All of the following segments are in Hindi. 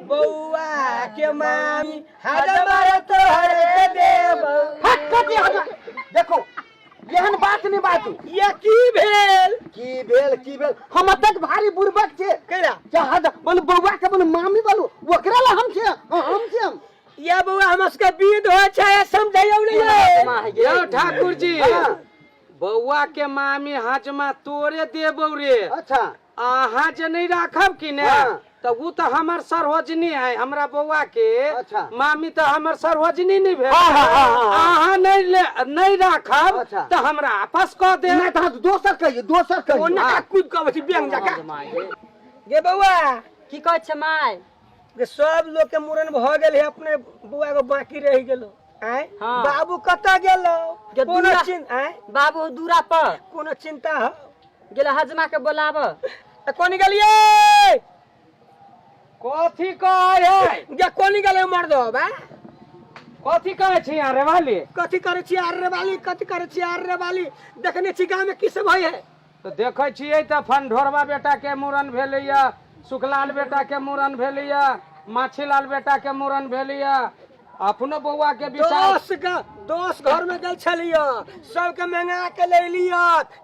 बउआ के मामी हमारे तोहरे देव हट कर दिया देखो एहन बात नहीं बात ये की भेल की भेल हम तक भारी बुर्बक छे केला जहाज मन बउआ के मन मामी बोलू ओकरा ला हम छे ये बउआ हमसके विध हो छै समझाइयो नहीं यो ठाकुर जी बउआ के मामी हजमा तोरे देबौ रे। अच्छा अहाँ जे नहीं राखब कि ने तो वो तो हमर सरहोजनी है हमरा बउआ के। अच्छा। मामी तो हमर सरहोजनी नहीं भेल। अहाँ नहीं राखब तो हमरा आपस क दे। नहीं तो दोसर कहिए ओना कूद के बची बेंग जाका गे बउआ की कहै छ माय गे सब लोग के मूरन भ गेल है अपने बुआ के बाकी रह गेलो आय हाँ। बाबू कता गेलो कोनो चिंता आय बाबू दूरा पर कोनो चिंता हो गेला हजमा के बोलाब कोनी गेलिए कथी कहै गे कोनी गेले मर दो बा कथी कहै छी अरे वाली कथी करे छी आरे वाली कथी करे छी आरे वाली देखने छी गांव में की सब होय है तो देखै छियै त फनढोरवा बेटा के मूरन भेलैया सुखलाल बेटा के मूरन भेलैया माछीलाल बेटा के मूरन भेलैया अपनो बउआ के विचार दोस्त घर में गल छलियो सबके मंगा के ले लियो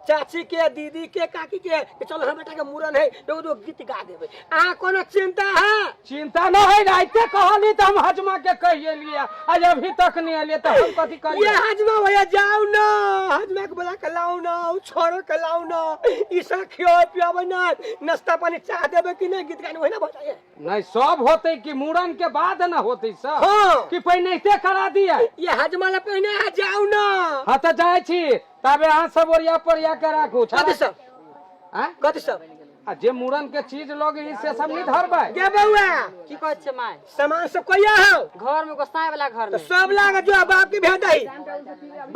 चाची के दीदी के काकी के चलो हम बेटा के मूरन है दो गीत गा देबे आ कोनो चिंता है चिंता न है राइते कहली त हम हजमा के कहिए लिया आज अभी तक नहीं आले त हम कथी करिए ये हजमा भैया जाओ ना हजमा के बोला के लाओ ना छोरो के लाओ ना ई सब खियो पियाबे ना नाश्ता पानी चाह देबे कि नहीं गीत गाने होय ना बताइए नहीं सब होते कि मूरन के बाद ना होते सब हां कि पहिनैते करा दिया ये हजमा ला पहने आ जाओ ना हां त जाय छी तबे अहाँ सब ओरिया परिया के राखू कथी सब हां कथी सब आ जे मूरन के चीज लोग ई से सब नहीं धरबै गे बउआ की कहै छ माय सामान सब कहिया हो घर में गोसाई वाला घर तो में सब लाग जो बाप की भेद दही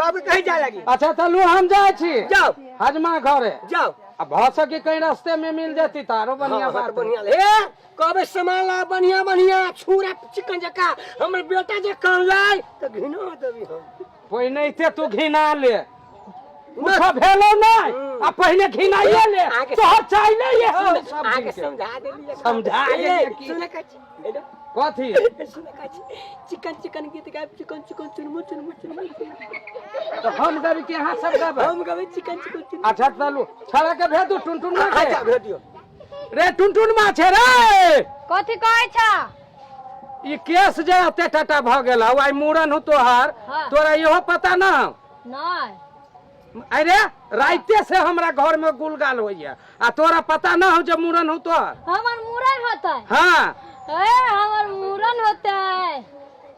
बाप के कहीं जा लगी अच्छा चलू हम जाय छी जाओ हजमा घरे जाओ अब भ सके कहीं रास्ते में मिल जाती तारो बढ़िया बात बढ़िया हे कबे सामान ला बढ़िया बढ़िया छुरा चिकन जका हमर बेटा जे कान लाई त घिनो देबी हम पहिनैते तू घिना ले मुखा भेलो नहीं आ पहले घिनाइए ले तोहर चाहिए ये हो सब आके चीज के। समझा देली समझा देली कि- सुने कछ कथी सुने कछ चिकन गीत गाय चिकन चुनमु तो हम गबी के हां सब गबे हम गवे चिकन अच्छा चलू छड़ा के भेदू टुनटुन मा के अच्छा भेज दियो रे टुनटुन मा छे रे कथी कहै छ ई केस जे अते टटा भ गेल हौ आई मूरन हो तोहार हाँ। तोरा इहो पता ना नहीं अरे राइते से हमरा घर में गुलगाल होइया आ तोरा पता ना हो जब मूरन हो तोहार हमर मूरन होता है हां हमर मूरन होता है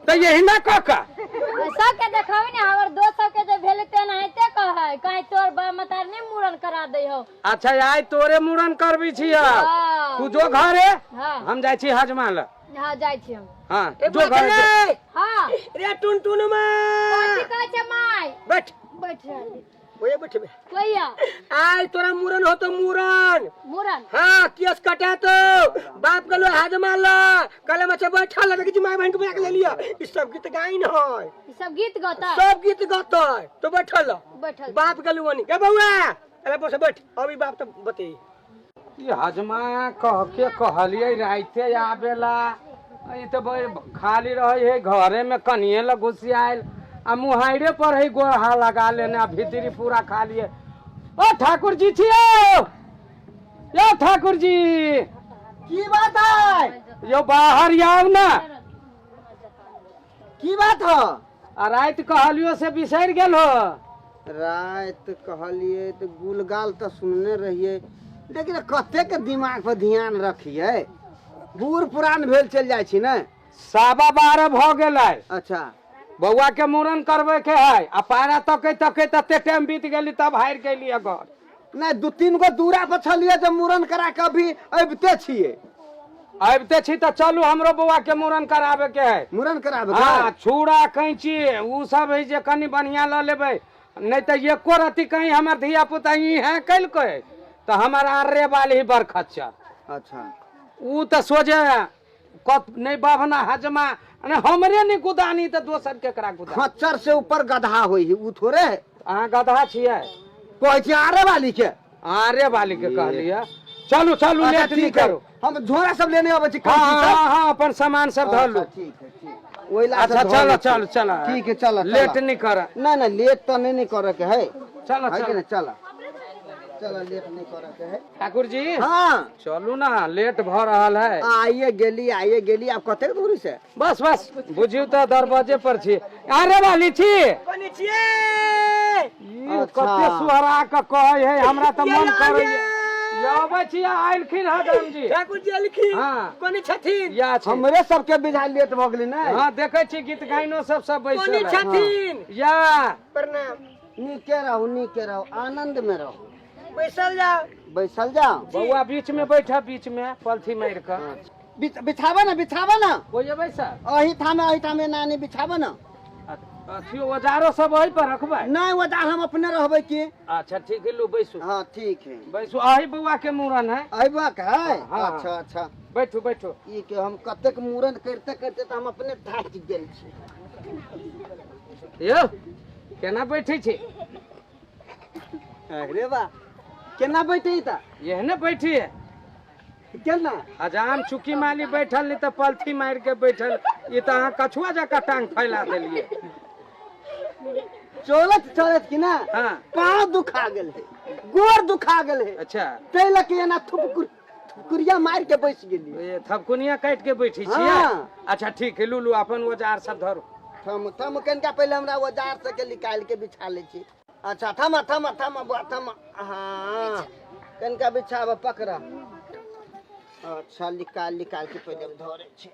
तो यही ना काका सबके देखावे ने हमर दोस्त सबके जे भेले ते नाहिते कहै कहीं तोर बा मतार ने मूरन करा दे हो। अच्छा आई तोरे मूरन करबी छिया हाँ। तू जो घरे हाँ हम जाय छी हजमा ल हां जाय छी हम हां ए जो घरे रे हां रे टुनटुन में कथी कहै छ माय बैठ बैठ रे ओए बैठबे कहिया आई तोरा मूरन हो तो मूरन मूरन हाँ केस कटा तो बाप गलो हाजमा ला कले मचे बैठा लगे कि माय बहन के बुला के ले लिया ई सब गीत गाइन है ई सब गीत गाता सब गीत गाता है तो बैठल बैठल बाप गलो वनी के बउआ अरे बस बैठ अभी बाप तो बते ई हजमा कह के कहलिए राइते आबेला ई तो खाली रहे है घरे में कनिए ल घुसियाइल आ मुहाइरे पर है गोहा लगा लेने आ भीतरी पूरा खा लिए। ओ ठाकुर जी छियो यो ठाकुर जी की बात है यो बाहर आओ ना की बात है आ रात कहलियो से बिसर गेल हो रात कहलिए तो गुलगाल तो सुनने रहिए लेकिन कते के दिमाग पर ध्यान रखिए बूढ़ पुरान भेल चल जाय छी ने 12:15 भ गेलै। अच्छा बउआ के मूरन करबे के है आ पारा तके तके तते टाइम बीत गेली तब हार गेलिए घर नहीं 2-3 गो दूरा पर छलिए तो मूरन करा के अभी अबते छिए अबते छी तो चलू हमरो बउआ के मूरन कराबे के है मूरन कराबे हाँ छुड़ा कैंची उ सब है जे कनी बढ़िया ल लेबै नहीं तो एको रति कहीं हमर धिया पुता ही है कल के तो हमर आरे वाली ही बड़ खच्चर अच्छा उ तो सोझे कत नहीं बाभना हजमा ने हमरे नहीं गुदानी तो दोसर केकरा गुदा खच्चर से ऊपर गधा होई है उ थोड़े अहाँ गधा छियै कहै छी आरे वाली के आरे वाली के कहलिए चलू चलू अच्छा, लेट नहीं ठीक है। करो। हम झोरा सब लेने आवे छी हाँ कौची सब। हाँ हाँ अपन सामान सब धर लो। अच्छा, ठीक है ठीक ओइला से अच्छा धर चलो लै छी। चलो चलो ठीक है चलो लेट नहीं कर। ना ना लेट तो नहीं करे के है चलो है कि चलो ना चलो चलो लेट नहीं करे के है। ठाकुर जी हाँ चलू ना लेट भ रहल है। आइए गेली आप कते दूरी से। बस बस बुझियो तो दरवाजे पर छी। अरे वाली छी कोनी छिए ई कते सुहरा के कहे है हमरा त मन करे आबै छी आइलखिन हदम जी। ठाकुर जी लिखी हाँ। कोनी छथिन या छै हमरे सबके बिझा लेट भ गेली ना। हाँ देखे छी गीत गाइनो सब बैसल कोनी है। छथिन या प्रणाम नीके रहो आनंद में रहो बैसल जाओ बैसल जाओ। बउआ बीच में बैठा बीच में पलथी मार के बिछावा ना कोई बैसा अही थामे नानी बिछावा ना। अथियो औजारो सब वही पर रखबै। नहीं वो हम अपने रहबै की। अच्छा ठीक है लो बैसू। हाँ ठीक है बैसू आही बउआ के मूरन है। अइबा का है। हाँ। अच्छा अच्छा बैठू बैठू। ई के हम कतेक मूरन करते तो हम अपने थाक गेल छी। यो केना बैठे छी। अरे बा केना बैठे ता एहने बैठी है। केना हजाम चुकी माली बैठल नहीं तो पलथी मार के बैठल। ये तो अहाँ कछुआ जका टांग फैला देलिए। चलत कि ना हाँ पाँव दुखा गेल है गोर दुखा गेल है। अच्छा तै लके एना थुकुरिया मार के बैठ गेली। ये थपकुनिया काट के बैठी छियै। हाँ। अच्छा ठीक है लूलू अपन औजार सब धरो। थम कनका पहले हमरा औजार से के निकाल के बिछा ले छी। अच्छा थम हाँ कनका बिछावा पकड़ा। अच्छा निकाल के पहले हम धरे छी।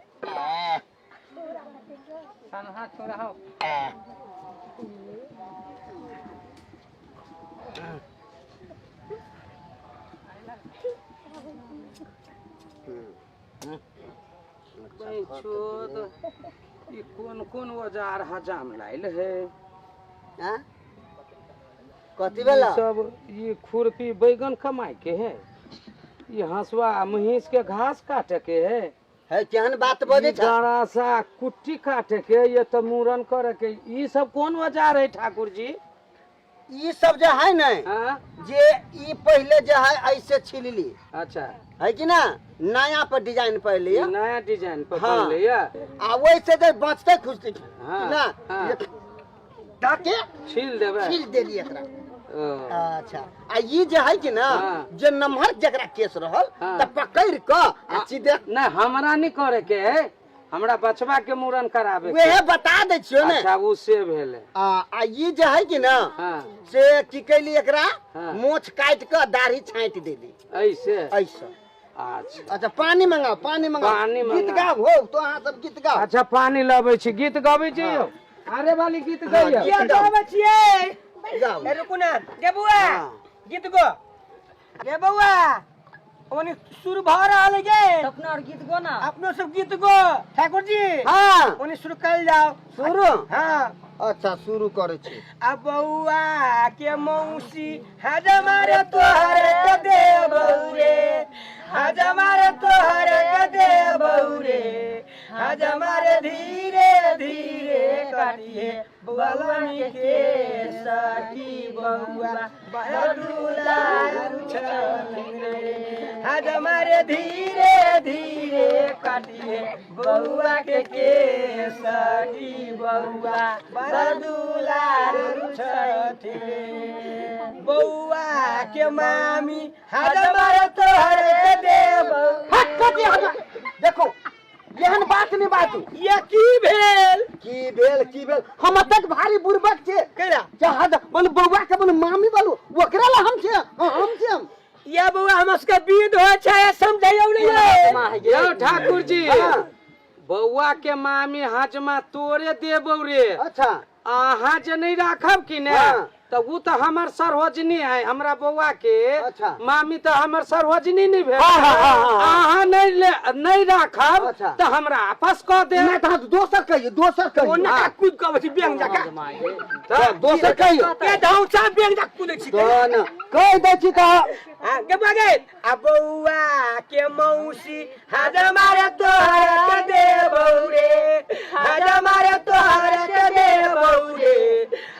सनहा छोड़ा हो। ये कौन औजार हजाम लाइल है। हाँ? कथी वाला? सब ये खुरपी बैगन कमाए के है। ये हंसुआ महीस के घास काटे के है केहन बात बोले छ। बड़ा सा कुट्टी काटे के ये तो मूरन करे के। ये सब कौन औजार है ठाकुर जी। ये सब जो है ना हाँ? जे ई पहले जो है ऐसे छिलली अच्छा है कि ना नया पर डिजाइन पहले ये नया डिजाइन पर हाँ। बन लिया। आ वैसे जो बचते खुजते हाँ, ना हाँ। ये डाके छील देबै। छील देली एकरा। ओ, अच्छा आ ये जो है कि ना हाँ। जे नमहर जकरा केस रहल हाँ। त पकड़ क आ सीधे नहीं हमरा नहीं करे के है। हमरा बचवा के मूरन करावे के। वेहे बता दे छियो ने। अच्छा उससे भेले। आ ये जो है कि ना हाँ से की कैली एकरा हाँ। मोछ काट के दाढ़ी छांट देली ऐसे। ऐसा। अच्छा अच्छा पानी मंगाओ पानी गीत मंगाओ। गाओ हो तो अहाँ सब गीत गाओ। अच्छा पानी लबै छी गीत गबै छी यौ। अरे वाली गीत गइयो। किया गावे छिए गाओ। ए रुकू ना गे बुआ हाँ। गीत गो गे बुआ ओनी शुरू भ रहल है गे अपना और गीत गो ना। अपनो सब गीत गो ठाकुर जी हाँ ओनी शुरू कर जाओ। शुरू हाँ अच्छा शुरू करे छी। अब बउआ के मौसी हज मारे तोहर के दे बउरे हज मारे तोहर के दे बउरे हज मारे धीरे धीरे काटिए बलमी के सखी बउआ बदुला हज मारे धीरे धीरे काटिए बउआ के सखी बउआ बदुलार छठे बउआ के मामी हजमर तोहर देव हट कति हट देखो एहन बात नहीं बातू। ये की भेल की भेल हम तक भारी बुरबक छे केरा जहां मन बउआ के मन मामी बोलू ओकरा ला हम छे हम ये बउआ हमस के विध हो छै समझाइयो नहीं यौ ठाकुर जी हाँ। बउआ के मामी हजमा तोरे देबौ रे। अच्छा अहाँ जे नहीं राखब कि ने हाँ। तो वो तो हमर सरहोजनी है। हमरा बउआ के अच्छा। मामी तो हमर सरहोजनी नहीं भेल। हाँ। अहाँ नहीं राखब अच्छा। तो हमरा आपस कह दे। नहीं तो दोसर कहियो ओना कूद के बसी बेंग जाका तो दोसर कहियो के धौसा बेंग जा कूदै छी तो न कह दे छी तो हां के बागे आ बउआ के मौसी हजमर तोहर के देबौरे हजमर तोहर के देबौरे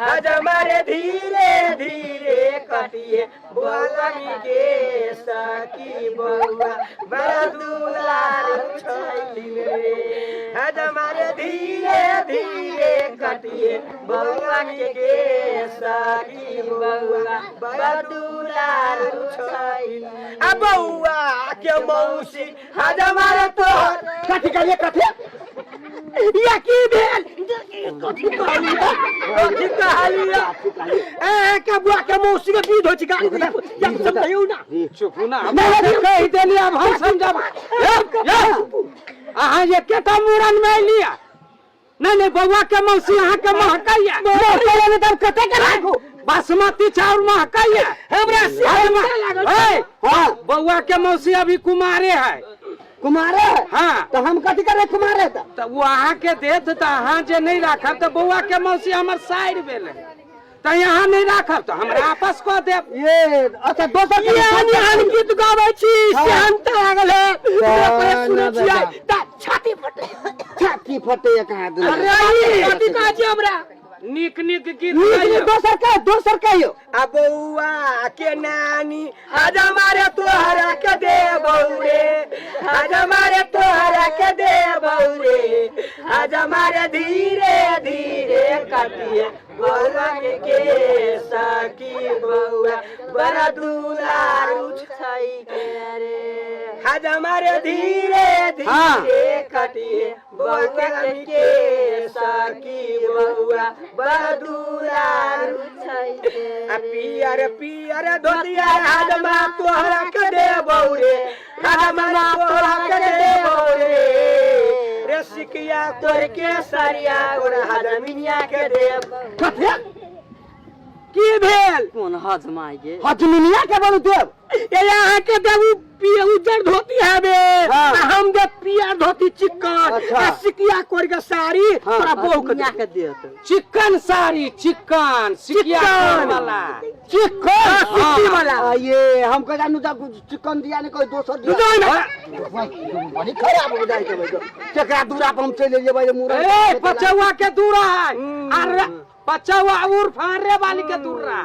हजमर धीरे धीरे काटिए बौआ के सखी बौआ बड़ा दुलार छैली रे हमारे धीरे धीरे कटिए बौआ के सखी बौआ बड़ा दुलार छैली आ बौआ के मौसी हमारे तो कथी करिए कथी या की भेल कथी कहलिया ए के बुआ के मौसी के विध होछि गाली या समझाइयो ना चुप ना मैं कह देली अब हम समझब अहाँ ये केटा मूरन में लिया नहीं बउआ के मौसी अहाँ के महकैया मोरे तब कते के राखू बासमती चाउर महकैया हमरा से लागल हां बउआ के मौसी अभी कुमारे है कुमारे हाँ तो हम कथी करे कुमारे तो वो अहाँ के देत तो अहाँ जे नहीं राखब तो बउआ के मौसी हमर साइड भेल तो यहाँ नहीं राखब तो हमरा आपस कऽ देब ये अच्छा दोसर हम गीत गाबै छी से हम त लागल है सुनै छियै त छाती फटे कहाँ दू अरे कथी कहै छी हमरा निक निक गीत दोसर कहियो आ बौआ के नानी आज हमारे तोहरा के दे बौरे आज हमारे तोहरा के दे बौरे आज हमारे धीरे धीरे काटिए बौआ के सखी बौआ बड़ा दुलार छै रे आज हमारे धीरे धीरे काटिए बौआ के सखी बौआ बड़ा दुलार छै आ पियर पियर धोतिया हाजमा तोहरा के दे बौरे हाजमा तोहरा के दे बौरे रे सिकिया तोर के सरिया और हाजमिनिया के दे कथे की भेल कौन हजमा गे हजमिनिया के बोलू देव ये यहाँ के देबू पिया उजर धोती है बे हम दे पिया धोती चिकन सिकिया कोर के साड़ी तोरा बहु के दे चिकन साड़ी चिकन सिकिया वाला चिकन सिक्की वाला ये हमको जानू जा चिकन दिया ने कोई दोसर दिया बड़ी खराब हो जाए के भाई केकरा दूरा पर हम चले जेबै मुरा ए पचौआ के दूरा है अरे पचौआ उर फारे वाली के दूरा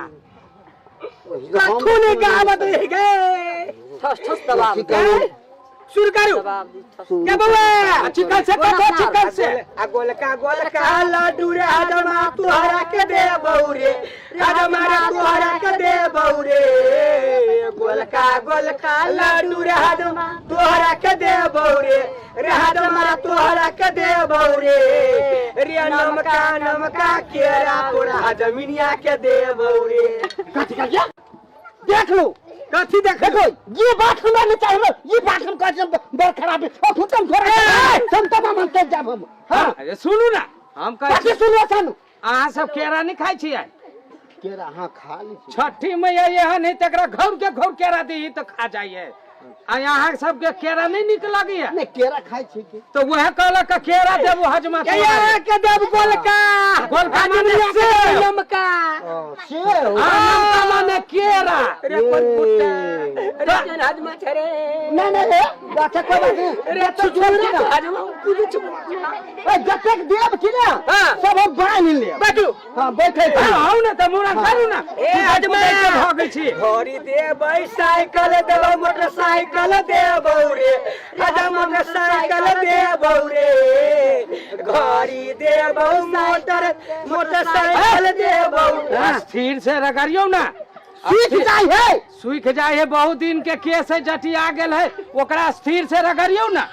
कथु ने गावत रह गए ठस दबाव शुरू करू क्या बउआ चिकन से आ गोलका लड्डू रे हजमा तोहरा के दे बौरे हजमा रे तोहरा के दे बौरे गोलका लड्डू रे हजमा तोहरा के दे बौरे रे हजमा रे तोहरा के दे बौरे रे नमका केरा तोरा हजमिनिया के दे बौरे कथी कर गया देख लो कथी देखो ये बात हमरा नहीं चाहिए ये बात हम कहते बड़ खराब है और तुम थोड़ा हम तमाम मानते जाब हम हां अरे सुनू ना हम कथी सुनो सानू अहाँ सब केरा नहीं खाई छियै केरा हां खा ली छठी मैया यहाँ नहीं तकरा घर के घर केरा दी तो खा जाइए आ यहाँ सबके केरा नहीं निक लगी है नहीं केरा खाई छी के तो वह कहलक का केरा देबू हजमा केरा के देब गोलका माने से नमका से नमका माने केरा रे कोन पुट्टा रे केन हजमा छरे नहीं रे बात को बात रे तो छोड़ हजमा कुछ छुप ए जतक देब कि ना सब हम बांध ले बैठू हां बैठे आओ ना त मोरा करू ना ए हजमा भागै छी घोड़ी देबै साइकिल देबै मोटरसाइकिल देबौ रे हजमा मोटरसाइकिल देबौ रे घोड़ी देबौ मोटरसाइकिल देबौ स्थिर से रगड़ियो ना सीख जाय है सूख जाए है बहुत दिन के केस है जटिया गेल है ओकरा स्थिर से रगड़ियो ना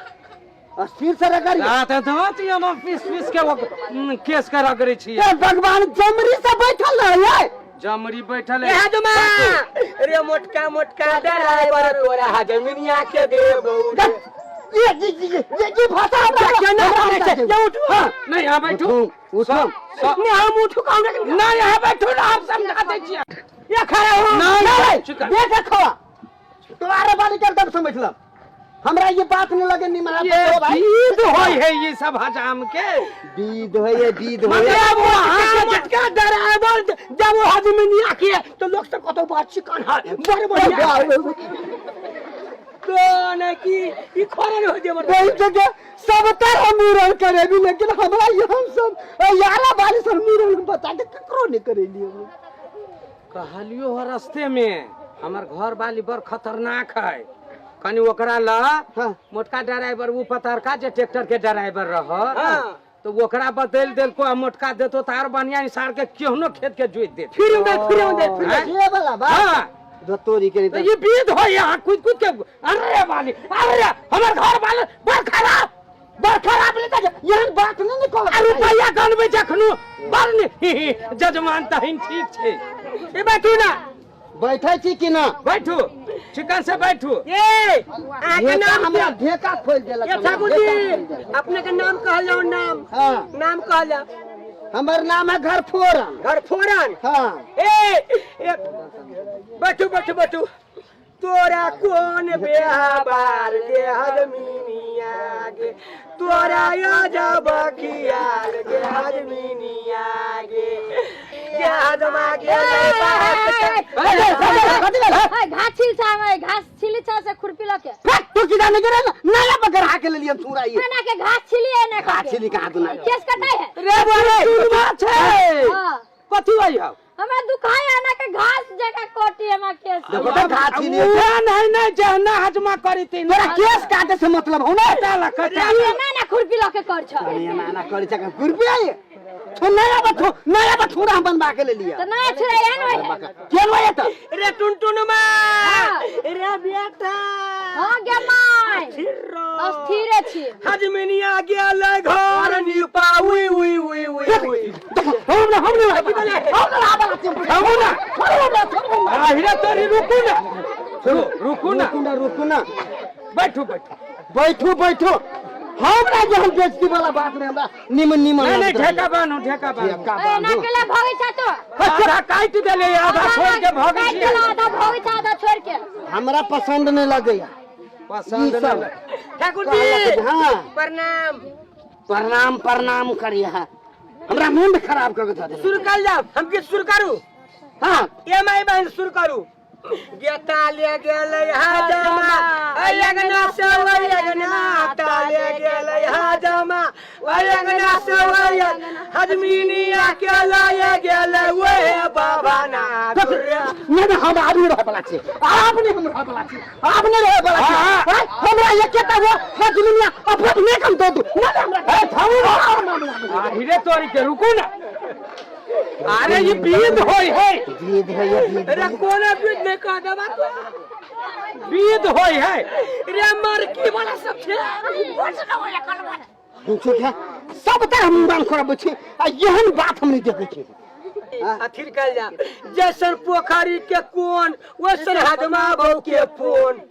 स्थिर से रगड़ियो रात धोती हम पीस के वो केस के रगड़े छी भगवान जमरी से बैठल है जमरी बैठल ए है हजमा रे मोटका ड्राइवर तोरा हजमिनिया के देबौ ये भाषा नहीं यहाँ बैठू नहीं हम उठू काम नहीं यहाँ बैठू ना आप समझा दे छियै ये खड़ा हो नहीं देख खवा तुम्हारे बारे के तब समझ लो हमरा ये बात नहीं लगे नहीं मारा ये बीद होय है ये सब हजाम के बीद है ये बीद है मतलब वो मोटका ड्राइवर जब वो हजमिनिया के तो लोग सब कतो बात चिकन है बड़े कौन है कि ई खरन हो जे कोई जगह सब तरह मुरन करे भी लेकिन हमरा ये हम सब यारा वाली सब मुरन बता के ककरो नहीं करे लिए कहलियो हो रास्ते में हमर घर वाली बड़ खतरनाक है, कनी ओकरा ला हाँ। मोटका ड्राइवर वो पतरका जे ट्रैक्टर के ड्राइवर रह तो ओकरा बदल देल को मोटका देतो तार बढ़िया सार के केहनो खेत के जोत दे फिर ये वाला बात हाँ दतोरी के तो ये बीत हो यहाँ कूद कूद के अरे वाली अरे हमर घर वाले बड़ खराब लेता यहाँ बात नहीं निकल रुपया गनबे जखनु बड़ नहीं जजमान तहिन ठीक छे ए बैठू ना बैठे छी कि ना बैठू चिकन से बैठू ये आके नाम हमरा ढेका खोल देलक ये ठाकुर जी अपने के नाम कहल जाओ नाम हाँ नाम कहल जाओ हमर नाम है घर फोरन घर फोरन हाँ ए बैठू तोरा कौन बेहाबार गे हजमीनिया गे तोरा या जब खियाल गे हजमीनिया गे हजमा गे घास छिल छा घास छिली छा से खुरपी लके तू की जाने के नया बगर हाके ले लिया पूरा ये ना के घास छिलिए ना घास छिली कहां तू ना केस कटाई है रे बोले सुरमा छे हां कथि भाई हो हमरा दुखाई आना के घास जगह कोटी हमा केस देखो तो घास छिली नहीं जहना हजमा करी तीन तोरा केस काटे से मतलब हो ना डाला कटा ना खुरपी लके कर छ ये ना करे छ रुपया ये तो नया बथू हम बनवा के ले लिया तो ना छुड़ाया न केन होय त रे टुनटुन मां रे बेटा हां गे माय अस्थिर छी हजमीनिया गेल घर निपा उई हीरा तोरी रुकू ना बैठू हमरा जहन बेइज्जती वाला बात नहीं हमरा निमन नहीं ढेका बानो ए ना केला भागे छ तो आधा काट देले आधा छोड़ के भागे छी आधा भागे छ आधा छोड़ के हमरा पसंद नहीं लगैया पसंद ई सब। नहीं ठाकुर जी हाँ प्रणाम प्रणाम करिया हमरा मुंड खराब कर दे शुरू कर जाओ हम के शुरू करू हां ए माई बहन शुरू करू गेता ले गेलै हजमा अयगना से अयगना ताले गेलै हजमा अयगना से हजमीनिया के लाए गेलै ओए बाबा ना नहीं हम आदमी रह बला छी आपने हम रह बला छी आपने रह बला छी हमरा एकेटा वो हजमिया अपने कम दो दू नहीं हमरा थाऊ हीरे तोरी के रुकू ना अरे ये बीद होई है जीद है ये जीद रे कोना बीज नहीं कह देबा बीद होई है रे मर की वाला सब छे ठीक है सब तरह हम बाल खराब छी आ यहन बात हम नहीं देखे छी अथिर कल जा जैसन पोखरी के कोन वैसन हजमा बहु के फोन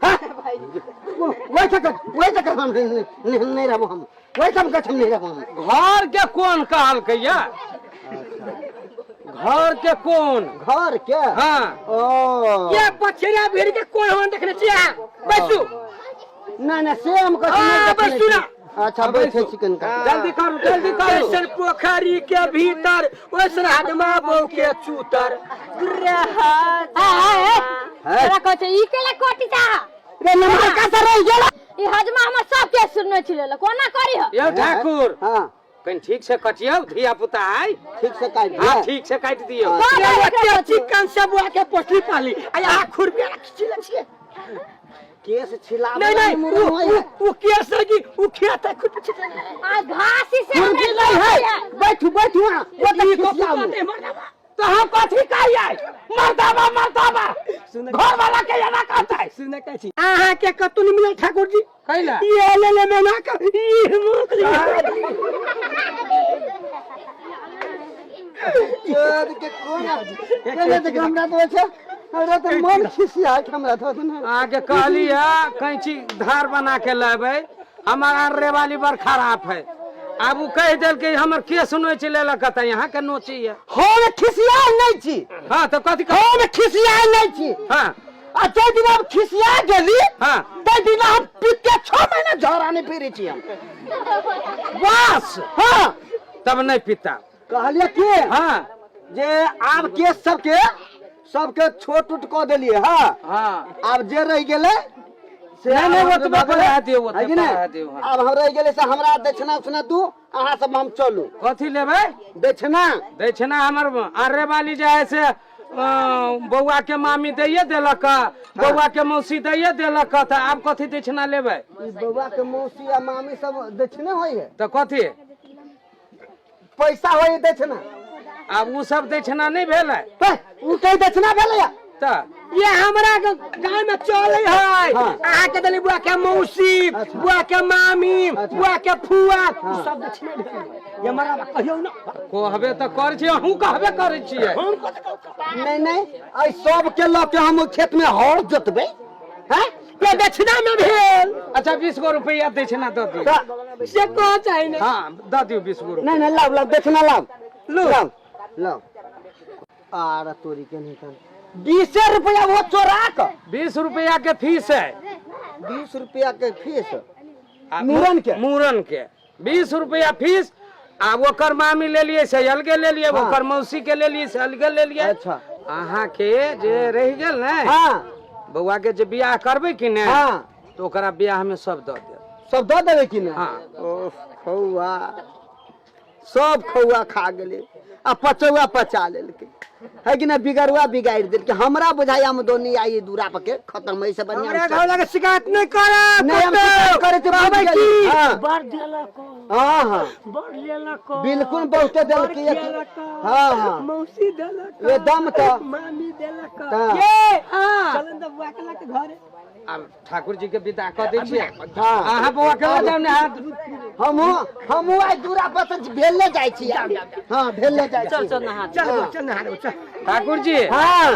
वैसे कर हम नहीं रहबो हम वैसे हम कछ नहीं रहबो हम घर के कौन कहल कहिया घर के कौन घर के हाँ ओ ये बछड़ा भीड़ के कोन होन देखने छिया बैसू ना से हम कछ नहीं देखे बैसू ना अच्छा बैठे चिकन का जल्दी करो जैसन पोखरी के भीतर वैसन हजमा बहु के चूतर तोरा कहै छै ई केला कोटी ता रे नंबर का से रह गेल ई हजमा हमर सब के सुनने छिले कोना करी ह यो ठाकुर हां कहीं ठीक से कटियो धिया पुता है ठीक से काट हाँ दिया ठीक से काट दियो चिकन सब के पोटली पाली आ खुर पे खिचले छिए केस छिला नहीं वो केस की वो खेता खुद छिले आ घास से मुर्गी नहीं है बैठू वहां वो तो खिसियाऊ तो हम कथी कही आई मर्दाबा घर वाला के ना कहता है सुने कहै छी अहाँ के कतु नहीं मिले ठाकुर जी कैला ये ले में ना कर ई मुकली यार के कोना केले तो हमरा तो अच्छा हमरा तो मन खिसिया हमरा तो आगे कहली है कैंची धार बना के लेबै हमारा रेवाली बड़ खराब है अब कह दिल के हमर केस नोच ले कहता यहाँ के नोची है हम खिसिया नहीं छी हाँ तो कथी हम खिसिया नहीं छी हाँ आ जे दिन हम खिसिया गेली हाँ ते दिन हम पिके 6 महीना झोरा नहीं फिरे छी हम बस हां तब नहीं पीता कहलिए के हाँ जे आब केस सबके छोट उट क देलिए हां हाँ अब जे रह गेले से नहीं वो तो बढ़ा दियो वो है कि तो नहीं? बढ़ा दियो हाँ। अब हम रह गेले से हमरा दक्षिणा उसना दू अहाँ सब हम चलू कथी लेबै दक्षिणा दक्षिणा हमर आरे वाली जे है से बौआ के मामी दैये देलक, बौआ के मौसी दैये देलक, तो आब कथी दक्षिणा लेबै? ई बउआ के मौसी आ मामी सब दक्षिणे होई है, तो कथी पैसा होई दक्षिणा। आब उ सब दक्षिणा नहीं भेलै उ कई दक्षिणा भेलै तो ये हमरा गाँव में चले है। अहाँ के देली बुआ के मौसी, बुआ के मामी, बुआ के फुआ, सब दक्षिणा भेल। ये हमरा कहियो ना कहबे तो कर छी, अहूँ कहबे करे छियै। नहीं नहीं आई सब के ल के हम खेत में हर जोतबे हैं, ये दक्षिणा में भेल। अच्छा 20 गो रुपया दक्षिणा दऽ दियौ। से कह चाहिए ना। हाँ दऽ दियौ 20 गो रुपया। नहीं नहीं लाव लाव दक्षिणा लाव लाव लाव। आर तोरी के नहीं कर 20 रुपया वो चोरा के 20 रुपया के फीस है 20 रुपया के फीस आ मूरन के? मूरन के 20 रुपया फीस। आ ओकर मामी ले लिए से अलगे ले लिए, हाँ। ओकर मौसी के ले लिए से अलगे ले लिए। अच्छा अहाँ के जे रह गेल ने हाँ बउआ के जे बियाह करबै कि ने हाँ तो ओकरा बियाह में सब दऽ देब। सब दो देवे कि ना? हाँ। ओह खौआ सब खौआ खा गेले आ पचौआ पचा लेलके है कि ना, बिगड़ुआ बिगाड़ देलके। हमरा बुझाई आमदनी आई दूरा पर के खत्म है से बढ़िया। हमरा घर लगे शिकायत नहीं करे। नहीं हम शिकायत करे तो बाबा बुझ की गेली। हाँ बढ़ देलक, हाँ हाँ बढ़ लेलक, बिल्कुल बहुते देलके। हाँ हाँ मौसी देलक, एकदम तो मामी देलक। हाँ। ये चलन त बुआ के लाके घरे। आब ठाकुर जी के विदा कऽ दै छियै। हाँ। अहाँ बउआ के लऽ जाउ ने हाथ। हमहू आई दूरा पर से भेलले जाइ छी। हाँ भेलले जाइ छी। चल नहा चल। ठाकुर जी हाँ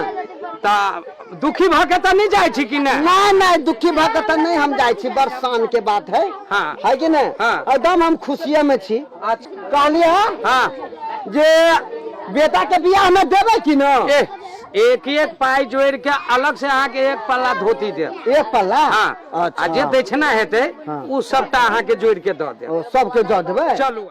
तऽ दुखी भऽ के तऽ नहीं जाइ छी कि ने? नहीं नहीं दुखी भऽ के तो नहीं हम जाइ छी, बड़ शान के बात है। हाँ। है कि नहीं? हाँ। एकदम हम खुशिये में छी। कहलिए हाँ जे बेटा के बियाह में देवे कि न? एक एक पाई जोड़ के अलग से अहाँ के एक पल्ला धोती देब। एक पल्ला? हाँ। अच्छा। आ जे दक्षिणा हेतै हाँ। उ सबटा अहाँ के जोड़ के दऽ देब। सबके दऽ देबै। चलू।